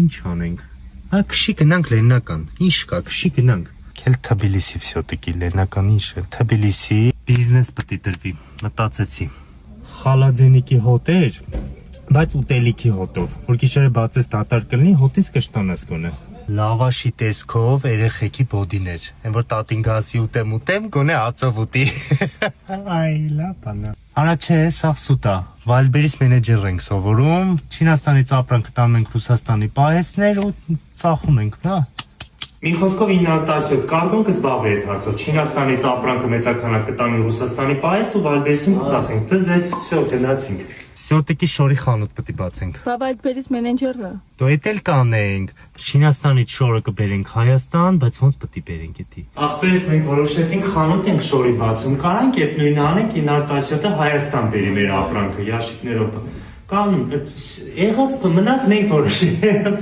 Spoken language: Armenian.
Ինչ անենք։ Ա քշի գնանք Լեննական։ Ինչ կա, քշի գնանք։ Քել Թբիլիսի всё-таки Լեննական ինչ է։ Թբիլիսի բիզնես պետք է դրվի։ Մտածեցի։ Խալաձենիկի հոտեր, բայց ուտելիքի հոտով, որ գիշերը բացես դատարկ կլինի, հոտից կշտանաս գոնե։ Լավաշի տեսքով երեխեքի բոդիներ, այն որ տատին գասի ուտեմ, գոնե ածով ուտի։ Այ լավ բանա։ Արա չէ, սաղ սուտ է։ Վայլբերից մենեջեր ենք սովորում, Չինաստանից ապրանք տանում ենք Ռուսաստանի պահեսներ ու ծախում ենք, հա։ Մի խոսքով 917 կարգոն կզբաղվի այդ հարցով, Չինաստանից ապրանքը մեծականակ կտանի Ռուսաստանի պահեստ ու Վայլբերիսում կծախենք, դզեց, всё, գնացինք։ Всё-таки շորի խանութ պետք է բացենք։ Բա Վայլբերից մենեջերը։ Դու էդ էլ կանենք, Չինաստանից շորը կբերենք Հայաստան, բայց ոնց պետք է բերենք էդի։ Ախպերս մենք որոշեցինք խանութ ենք շորի բացում, կարանք այդ նույնը անենք 917-ը Հայաստան բերի մեր ապրանքը, ящикներով։ Կամ եղած մնաց մենք որոշենք։